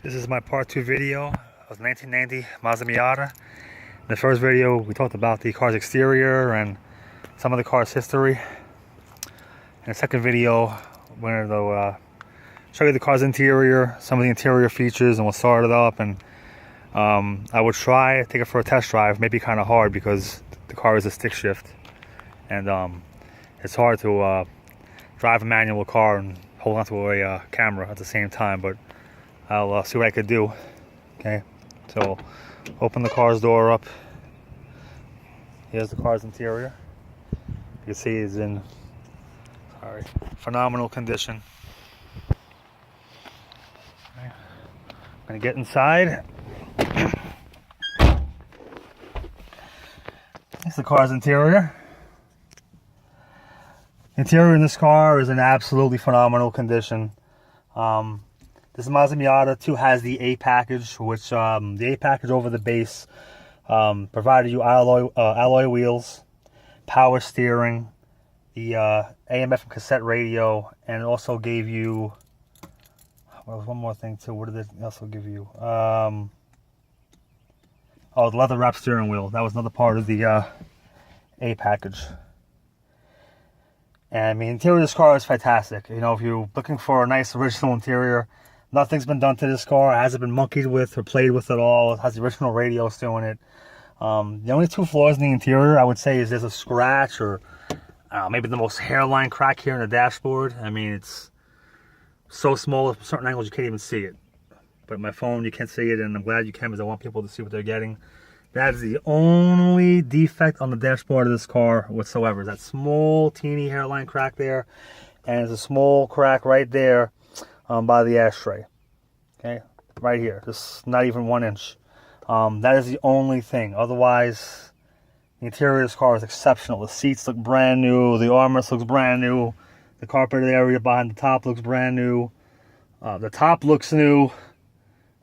This is my part 2 video of 1990 Mazda Miata. In the first video we talked about the car's exterior and some of the car's history. In the second video we're going to show you the car's interior, some of the interior features, and we'll start it up. And I would try to take it for a test drive. Maybe kind of hard because the car is a stick shift and it's hard to drive a manual car and hold onto a camera at the same time, but I'll see what I could do. Okay, so open the car's door up. Here's the car's interior. You can see it's in phenomenal condition. Okay. I'm gonna get inside. It's the car's interior. The interior in this car is in absolutely phenomenal condition. This Mazda Miata 2 has the A package, which the A package over the base provided you alloy wheels, power steering, the AM/FM cassette radio, and it also gave you, well, one more thing too. What did it also give you? Oh, the leather wrap steering wheel. That was another part of the A package. And I mean, the interior of this car is fantastic. You know, if you're looking for a nice original interior, nothing's been done to this car. It hasn't been monkeyed with or played with at all. It has the original radio still in it. The only two flaws in the interior, I would say, is there's a scratch or maybe the most hairline crack here in the dashboard. I mean, it's so small at certain angles you can't even see it. But my phone, you can't see it, and I'm glad you can because I want people to see what they're getting. That is the only defect on the dashboard of this car whatsoever. That small, teeny hairline crack there, and there's a small crack right there by the ashtray. Okay, right here, just not even 1 inch. That is the only thing. Otherwise, the interior of this car is exceptional. The seats look brand new. The armrest looks brand new. The carpet area behind the top looks brand new. The top looks new.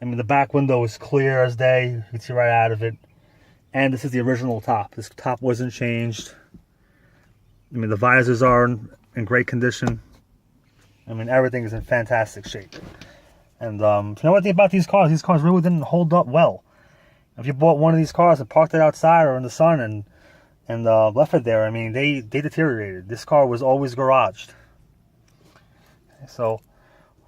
I mean, the back window is clear as day. You can see right out of it. And this is the original top. This top wasn't changed. I mean, the visors are in great condition. I mean, everything is in fantastic shape. And you know what about these cars? These cars really didn't hold up well. If you bought one of these cars and parked it outside or in the sun and left it there, I mean, they deteriorated. This car was always garaged. So,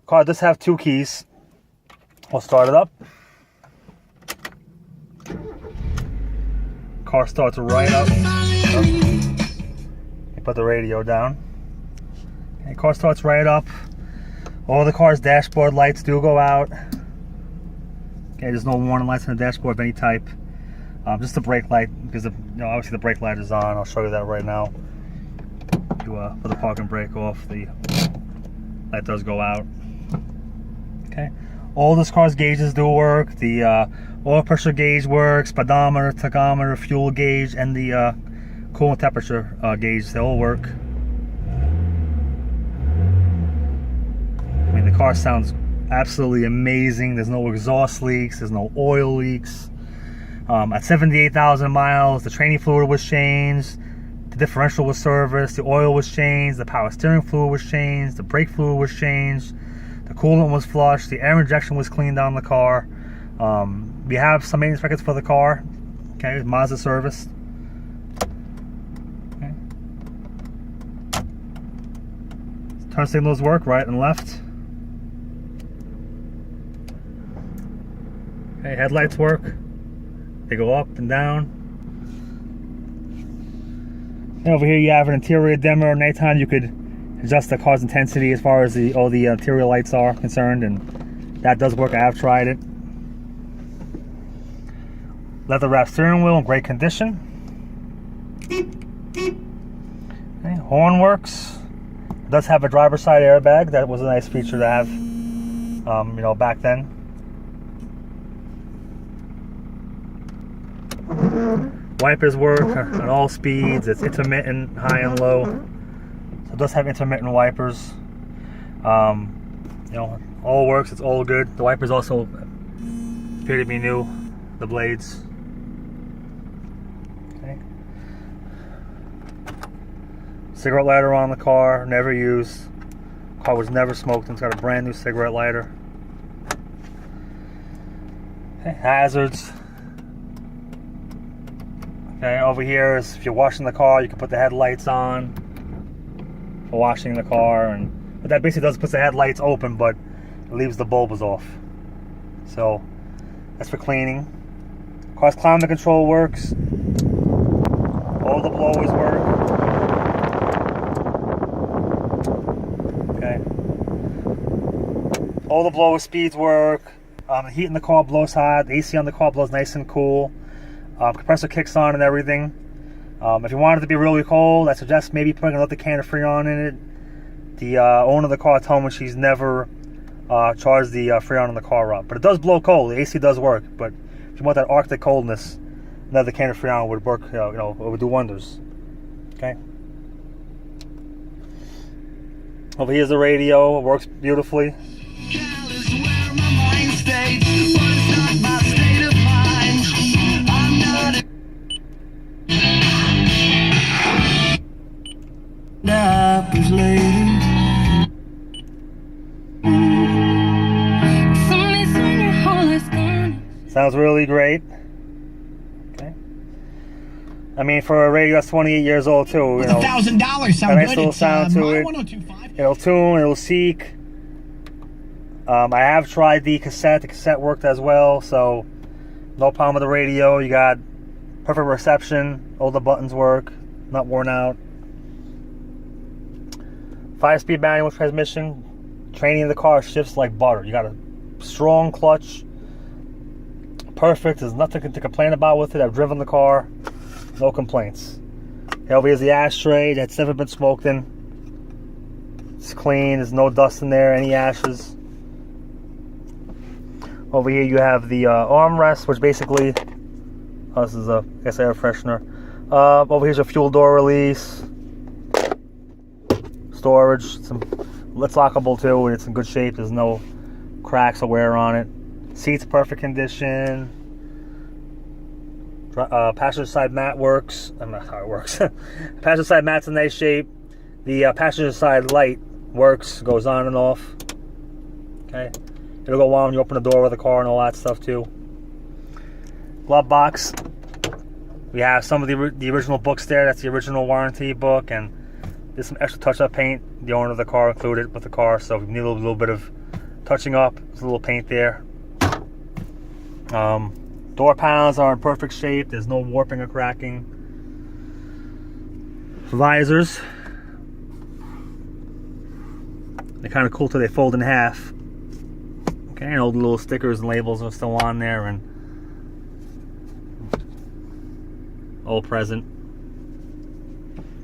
the car does have 2 keys. We'll start it up. Car starts right up. You put the radio down. Okay, car starts right up. All the car's dashboard lights do go out. Okay, there's no warning lights on the dashboard of any type. Just the brake light, because obviously the brake light is on. I'll show you that right now. To put the parking brake off, the light does go out. Okay, all this car's gauges do work. The oil pressure gauge works, speedometer, tachometer, fuel gauge, and the coolant temperature gauge. They all work. I mean, the car sounds absolutely amazing. There's no exhaust leaks. There's no oil leaks. At 78,000 miles, the training fluid was changed. The differential was serviced. The oil was changed. The power steering fluid was changed. The brake fluid was changed. The coolant was flushed. The air injection was cleaned on the car. We have some maintenance records for the car. Okay, Mazda service. Okay. Turn signals work right and left. Okay, headlights work. They go up and down. And over here you have an interior dimmer. At nighttime you could adjust the car's intensity as far as all the interior lights are concerned, and that does work. I have tried it. Leather wrap steering wheel in great condition. Okay, horn works. It does have a driver's side airbag. That was a nice feature to have, you know, back then. Wipers work at all speeds. It's intermittent, high and low. So it does have intermittent wipers. You know, all works. It's all good. The wipers also appear to be new. The blades. Okay. Cigarette lighter on the car, never used. Car was never smoked and it's got a brand new cigarette lighter. Okay, hazards. Okay, over here is if you're washing the car, you can put the headlights on for washing the car, and what that basically does is puts the headlights open, but it leaves the bulbs off. So that's for cleaning. Car's climate control works. All the blowers work. Okay. All the blower speeds work. The heat in the car blows hot. The AC on the car blows nice and cool. Compressor kicks on and everything. If you want it to be really cold, I suggest maybe putting another can of Freon in it. The owner of the car told me she's never charged the Freon in the car up. But it does blow cold. The AC does work. But if you want that Arctic coldness, another can of Freon would work. You know, it would do wonders. Okay. Over here's the radio. It works beautifully. Sounds really great. Okay. I mean, for a radio that's 28 years old too, you know, $1,000 sound a nice good. little sound to it. 1025. It'll tune, it'll seek. I have tried the cassette. The cassette worked as well, so no problem with the radio. You got perfect reception. All the buttons work, not worn out. 5-speed manual transmission. Training the car shifts like butter. You got a strong clutch. Perfect. There's nothing to complain about with it. I've driven the car. No complaints. Over here's the ashtray that's never been smoked in. It's clean. There's no dust in there. Any ashes. Over here you have the armrest, which basically, this is a, I guess, air freshener. Over here's a fuel door release. Storage. It's lockable too, and it's in good shape. There's no cracks or wear on it. Seats perfect condition. Passenger side mat works. I'm not how it works. Passenger side mat's in nice shape. The passenger side light works, goes on and off. Okay, it'll go on when you open the door of the car and all that stuff too. Glove box. We have some of the original books there. That's the original warranty book, and there's some extra touch-up paint. The owner of the car included with the car, so if you need a little bit of touching up, there's a little paint there. Door panels are in perfect shape. There's no warping or cracking. Visors. They're kind of cool till they fold in half. Okay, and all the little stickers and labels are still on there and all present.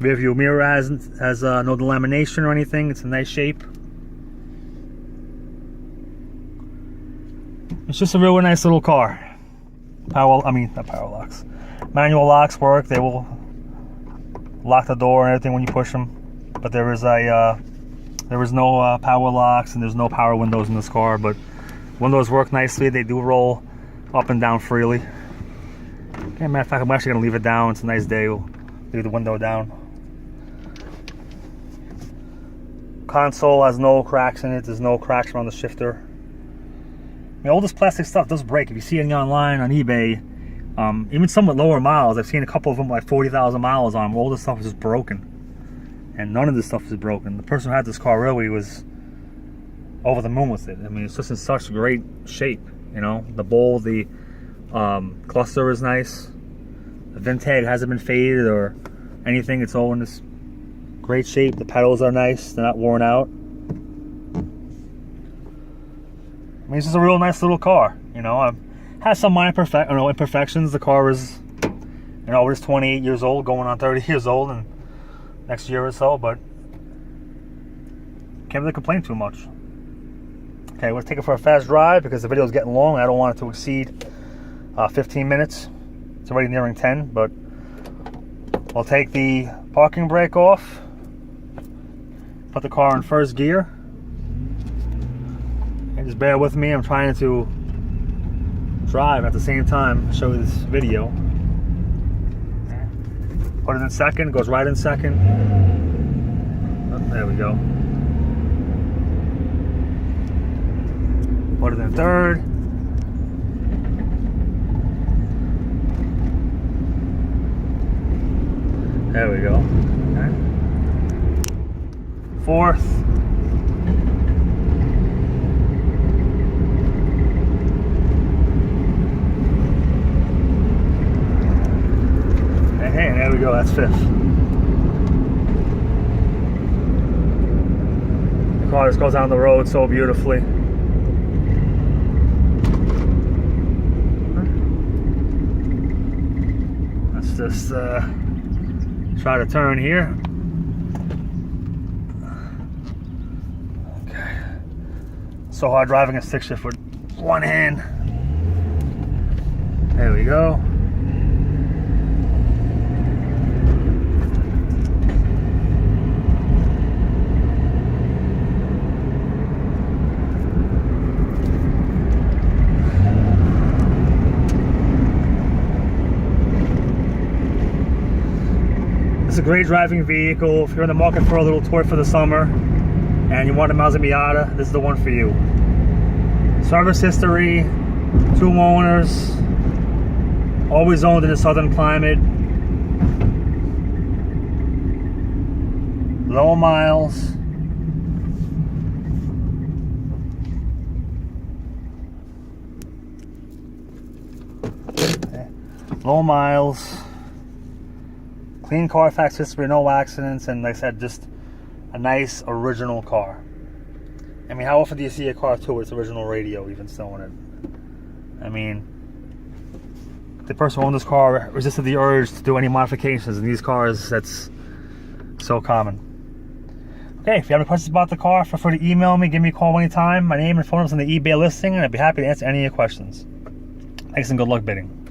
Rear view mirror has no delamination or anything. It's in nice shape. It's just a really nice little car. Not power locks. Manual locks work. They will lock the door and everything when you push them. But there is no power locks, and there's no power windows in this car. But windows work nicely. They do roll up and down freely. Okay, matter of fact, I'm actually gonna leave it down. It's a nice day. We'll leave the window down. Console has no cracks in it. There's no cracks around the shifter. I mean, all this plastic stuff does break. If you see anything online on eBay, even some with lower miles, I've seen a couple of them like 40,000 miles on them. All this stuff is just broken, and none of this stuff is broken. The person who had this car really was over the moon with it. I mean, it's just in such great shape. You know, the bowl, the cluster is nice. The VIN tag hasn't been faded or anything. It's all in this great shape. The pedals are nice. They're not worn out. I mean, it's just a real nice little car. You know, it has some minor imperfections. The car is, you know, it's 28 years old, going on 30 years old in next year or so, but can't really complain too much. Okay, let's take it for a fast drive because the video is getting long. I don't want it to exceed 15 minutes. It's already nearing 10, but I'll take the parking brake off, put the car in first gear. And just bear with me, I'm trying to drive at the same time, show you this video. Put it in second, goes right in second. Oh, there we go. Put it in third. There we go. Okay. Fourth. Hey, there we go, that's fifth. The car just goes down the road so beautifully. Let's just try to turn here. Okay. So hard driving a stick shift with one hand. There we go. It's a great driving vehicle. If you're in the market for a little toy for the summer and you want a Mazda Miata, this is the one for you. Service history, 2 owners, always owned in a southern climate, low miles. Okay. Low miles. Clean Carfax history, no accidents, and like I said, just a nice original car. I mean, how often do you see a car too with its original radio even still in it? I mean, the person who owned this car resisted the urge to do any modifications in these cars. That's so common. Okay, if you have any questions about the car, feel free to email me, give me a call anytime. My name and phone number is on the eBay listing, and I'd be happy to answer any of your questions. Thanks and good luck bidding.